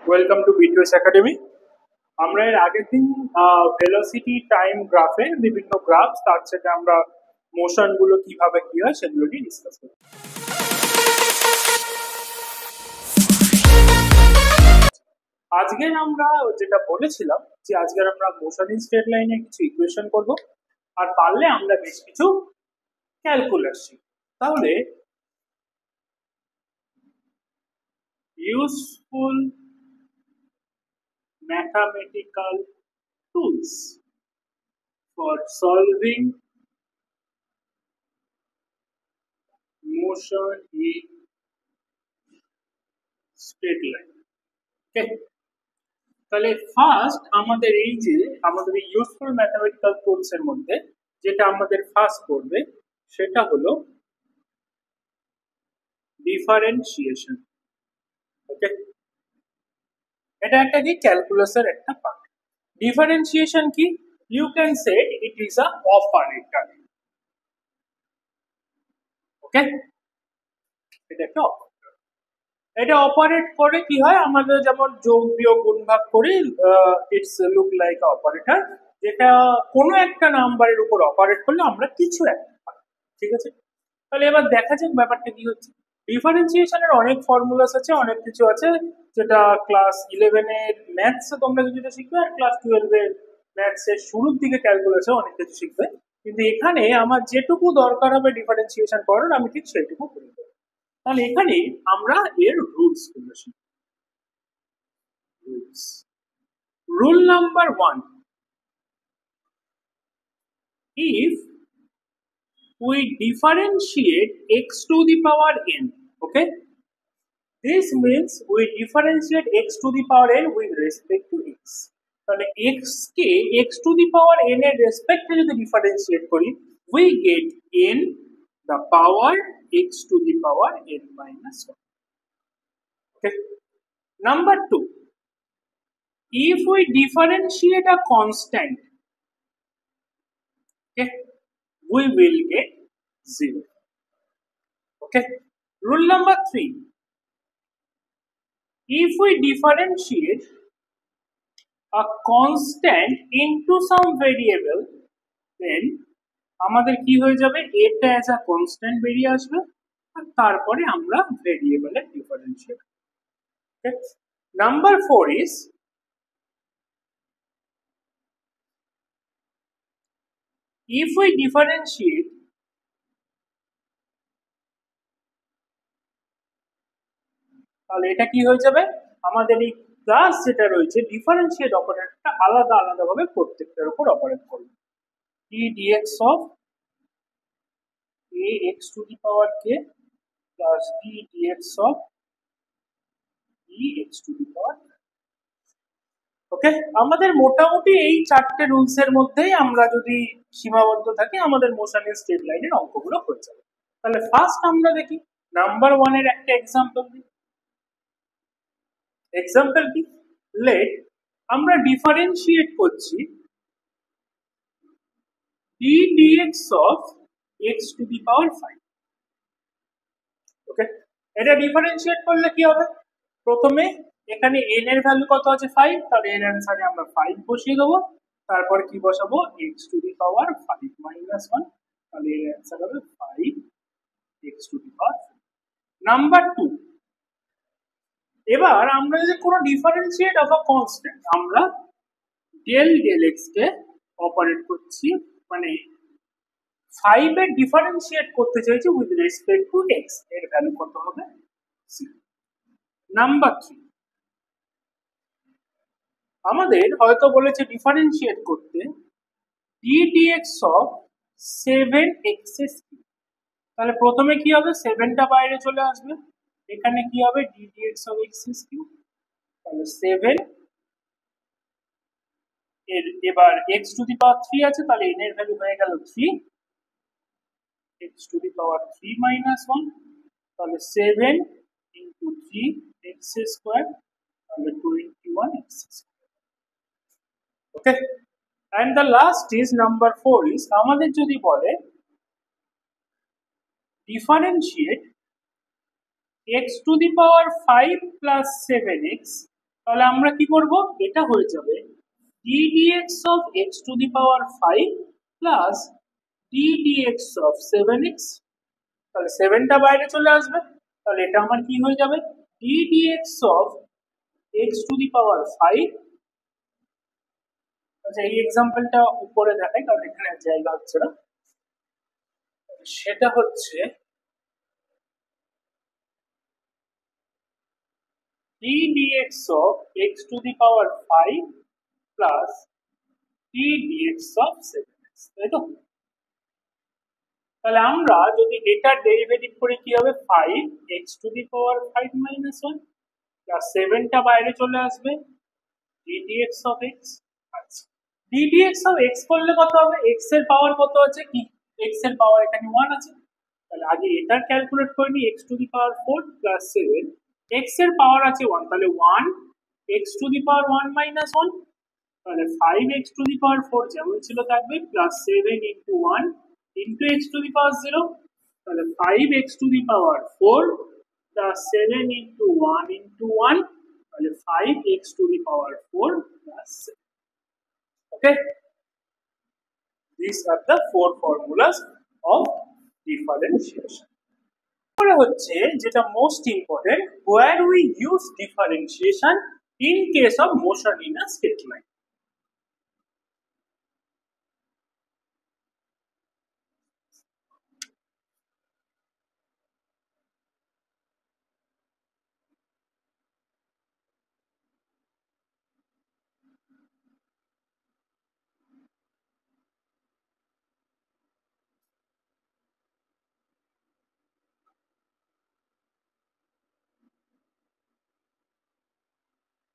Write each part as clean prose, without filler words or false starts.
Welcome to BTS academy. আমরা এর আগের দিন ভেলোসিটি টাইম গ্রাফের বিভিন্ন গ্রাফ তার সাথে আমরা মোশন গুলো কিভাবে কি হয় সেগুলো নিয়ে ডিসকাস করি। আজকে আমরা যেটা বলেছিলাম যে আজকে আমরা মোশন ইন স্ট্রেট লাইনে কিছু ইকুয়েশন করব, আর পারলে আমরা বেশ কিছু ক্যালকুলাস শিখব। তাহলে useful mathematical tools for solving motion in straight line. Okay, তাহলে ফার্স্ট আমাদের এই যে আমাদের ইউজফুল ম্যাথমেটিক্যাল টুলস এর মধ্যে যেটা আমাদের ফার্স্ট করবে সেটা হলো ডিফারেন্সিয়েশন। ওকে, এটা একটা কি ক্যালকুলাসের একটা পার্ট। ডিফারেন্সিয়েশন কি? You can say it is a operator. Okay, এটা একটা অপারেটর। এটা অপারেট করে কি হয়, আমাদের যেমন যোগ বিয়োগ গুণ ভাগ করি, ইটস লুক লাইক অপারেটর, যেটা কোনো একটা নাম্বারের উপর অপারেট করলে আমরা কিছু একটা পাই। ঠিক আছে, তাহলে এবার দেখা যাক ব্যাপারটা কি হচ্ছে। ডিফারেন্সিয়েশনের অনেক ফর্মুলাস আছে, অনেক কিছু আছে যেটা ক্লাস 11 এর ম্যাথস তোমরা কিছুটা শিখবে, আর ক্লাস 12 এর ম্যাথস এর শুরুর দিকে ক্যালকুলাসে অনেক কিছু শিখবে। কিন্তু এখানে আমার যেটুকু দরকার হবে ডিফারেন্সিয়েশন করার, আমি ঠিক সেইটুকু করে দেবো। তাহলে এখানে আমরা এর রুলস গুলো শিখব। Rule number 1, if we differentiate x to the power n, okay, this means we differentiate x to the power n with respect to x. তাহলে x K x to the power n এর রেসপেক্টে যদি differentiate করি, we get n the power x to the power n minus 1. Okay, number 2, if we differentiate a constant, okay, we will get 0. Okay, rule number 3, if we differentiate a constant into some variable, then আমাদের কি হয়ে যাবে, এটা as a constant বেরিয়ে আসবে, আর তারপরে আমরা ভেরিয়েবলের differentiate. Number 4 is if we differentiate তাহলে এটা কি হয়ে যাবে, আমাদের এই ক্লাস যেটা রয়েছে ডিফারেন্সিয়েট অপারেটরটা আলাদা আলাদা ভাবে প্রত্যেকটার উপর অপারেট করবে। d dx of a x to the power k plus d dx of e x to the power k. ওকে, আমাদের মোটামুটি এই চারটে রুলস এর মধ্যেই আমরা যদি সীমাবদ্ধ থাকি, আমাদের মোশন ইন স্ট্রেট লাইনের অঙ্কগুলো হয়ে যাবে। তাহলে ফার্স্ট আমরা দেখি নাম্বার 1 এর একটা এক্সাম্পল দিই। এক্সাম্পল কি, লেট আমরা ডিফারেন্সিয়েট করছি d dx of x to the power 5. ওকে, এটা ডিফারেন্সিয়েট করলে কি হবে, প্রথমে এখানে n এর ভ্যালু কত আছে 5, তাহলে এর অ্যানসারে আমরা 5 বসিয়ে দেবো, তারপর কি বসাবো x to the power 5 minus 1, তাহলে এর অ্যানসার হবে 5 x to the power 5. Number 2, এবার আমরা যদি কোনো ডিফারেন্সিয়েট অফ আ কনস্ট্যান্ট, আমরা ডেল ডেল x কে অপারেট করছি, মানে 5 এর ডিফারেন্সিয়েট করতে চাইছি উইথ রেসপেক্ট টু x, এর ভ্যালু কত হবে 0. নাম্বার 3, আমাদের হয়তো বলেছে ডিফারেন্সিয়েট করতে d dx of 7x², তাহলে প্রথমে কি হবে, 7টা বাইরে চলে আসবে, এখানে কি হবে d dx of x², তাহলে 7 এর এবার x to the power 3 আছে, তাহলে n এর ভ্যালু হয়ে গেল 3 x to the power 3 minus 1, তাহলে 7 into 3 x², তাহলে 21x². Okay, and the last is number 4 is আমাদের যদি বলে differentiate x to the power 5 plus 7x তাহলে আমরা কি করব, এটা হয়ে যাবে d dx of x to the power 5 plus d dx of 7x, তাহলে 7টা বাইরে চলে আসবে, তাহলে এটা আমার কি হয়ে যাবে d dx of x to the power 5। আচ্ছা এই এক্সাম্পলটা উপরে দেখাই কারণ এখানে জায়গা হচ্ছে না, সেটা হচ্ছে d dx of x to the power 5 plus d dx of 7x, তাই তো? তাহলে আমরা যদি এটার ডেরিভেটিভ করি কি হবে 5x to the power 5 minus 1 plus 7টা বাইরে চলে আসবে d dx of x। আচ্ছা d dx of x করলে কত হবে, x এর পাওয়ার কত আছে কি, x এর পাওয়ার এখানে 1 আছে, তাহলে আগে এটার ক্যালকুলেট করে নি x to the power 4 plus 7, x এর পাওয়ার আছে 1, তাহলে 1 x to the power 1 minus 1, তাহলে 5x to the power 4 যেমন ছিল থাকবে plus 7 into 1 into x to the power 0, তাহলে 5x to the power 4 plus 7 into 1 into 1, তাহলে 5x to the power 4 plus 7। Okay, these are the four formulas of differentiation। পরে হচ্ছে যেটা most important, where we use differentiation in case of motion in a straight line।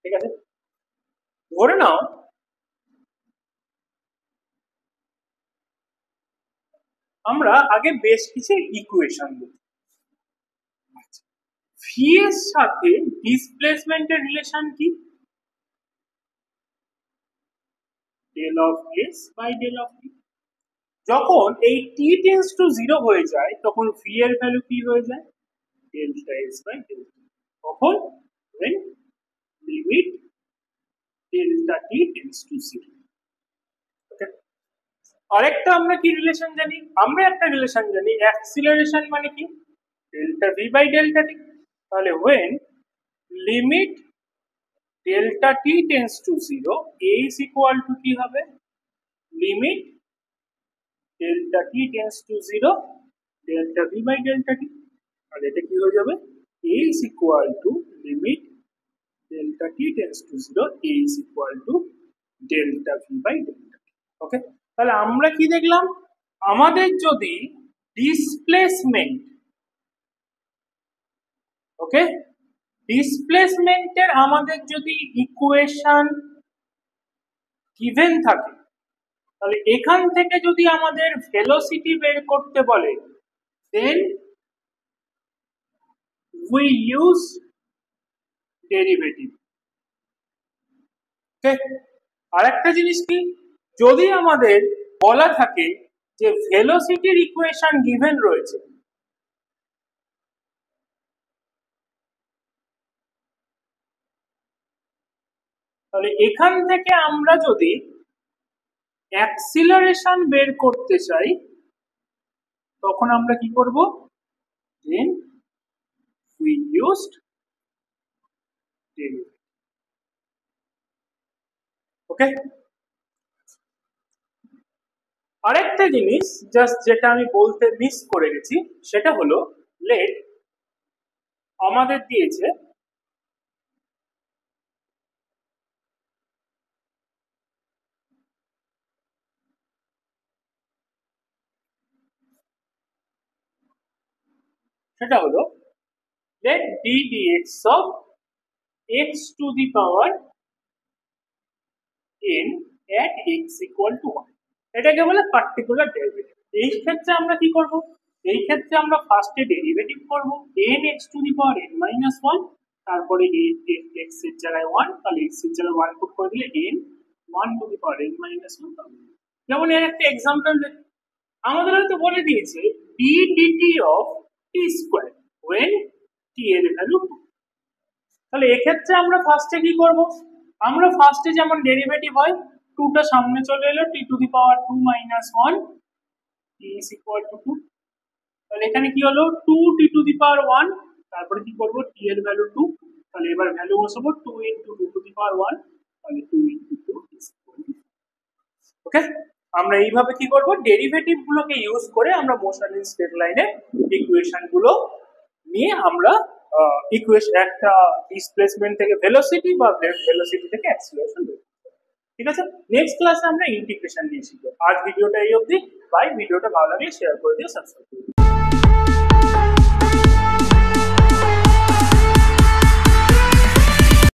ঠিক আছে, ধরে নাও আমরা আগে বেশ কিছু ইকুয়েশন লিখি, ভি এর সাথে ডিসপ্লেসমেন্টের রিলেশন কি, del of S by del of T. যখন এই টি টেন্স টু 0 হয়ে যায় তখন ভি এর ভ্যালু কি হয়ে যায়, ডেল্টা এস বাই ডেল্টা টি। তখন when limit delta T tends to 0। ওকে, আরেকটা আমরা কি রিলেশন জানি, আমরা একটা রিলেশন জানি অ্যাক্সিলারেশন মানে কি, delta V by delta T. তাহলে when limit delta T tends to 0 a is equal to কি হবে, limit delta T tends to 0 delta V by delta T. তাহলে এটা কি হয়ে যাবে a is equal to limit delta T tends to 0 a is equal to delta V by delta T. Okay, তাহলে আমরা কি দেখলাম, আমাদের যদি ডিসপ্লেসমেন্ট, ওকে, ডিসপ্লেসমেন্টের আমাদের যদি ইকুয়েশন গিভেন থাকে, তাহলে এখান থেকে যদি আমাদের ভেলোসিটি বের করতে বলে দেন উই ইউজ ডেরিভেটিভ। ওকে, আরেকটা জিনিস কি, যদি আমাদের বলা থাকে যে ভেলোসিটির ইকুয়েশন গিভেন রয়েছে, তাহলে এখান থেকে আমরা যদি অ্যাক্সিলারেশন বের করতে চাই তখন আমরা কি করব, দেন উই ইউজড ডেরিভেটিভ। ওকে, আরেকটা জিনিস জাস্ট যেটা আমি বলতে মিস করে গেছি সেটা হলো লেট আমাদের দিয়েছে সেটা হলো let d dx of x to the power n at x equal to 1, এটাকে বলে পার্টিকুলার ডেরিভেটিভ। এই ক্ষেত্রে আমরা কি করব, এই ক্ষেত্রে আমরা ফার্স্টে ডেরিভেটিভ করব n x to the power n minus 1, তারপরে x এর জায়গায় 1, তাহলে x এর জায়গায় 1 পুট করে দিলে n 1 to the power n minus 1 পাবো। যেমন এর একটা এক্সাম্পল দেখি, আমাদের হয়তো বলে দিয়েছে d dt of t square when t এর ভ্যালু 2, তাহলে এক্ষেত্রে আমরা ফার্স্টে কি করব, আমরা ফার্স্টে যেমন ডেরিভেটিভ হয় 2টা সামনে চলে এলো, t to the power 2 minus 1 is equal to 2। তাহলে এখানে কি হলো 2 t টু দি পাওয়ার 1, তারপরে কি করব t এর ভ্যালু 2, তাহলে এবার ভ্যালু বসাবো 2 ইনটু 2 টু দি পাওয়ার 1, তাহলে 2 ইনটু 2 is equal to। ওকে, আমরা এইভাবে কি করব ডেরিভেটিভ গুলোকে ইউজ করে আমরা মোশন ইন স্ট্রেট লাইনে ইকুয়েশন গুলো নিয়ে আমরা ইকুয়েশন একটা ডিসপ্লেসমেন্ট থেকে ভেলোসিটি বা ভেলোসিটি থেকে অ্যাক্সিলারেশন বের করব। ঠিক আছে, নেক্সট ক্লাসে আমরা ইন্টিগ্রেশন নিয়ে শিখব। আজ ভিডিওটা এই অবধি। বাই, ভিডিওটা ভালো লাগলে শেয়ার করে দিও, সাবস্ক্রাইব করে দিও।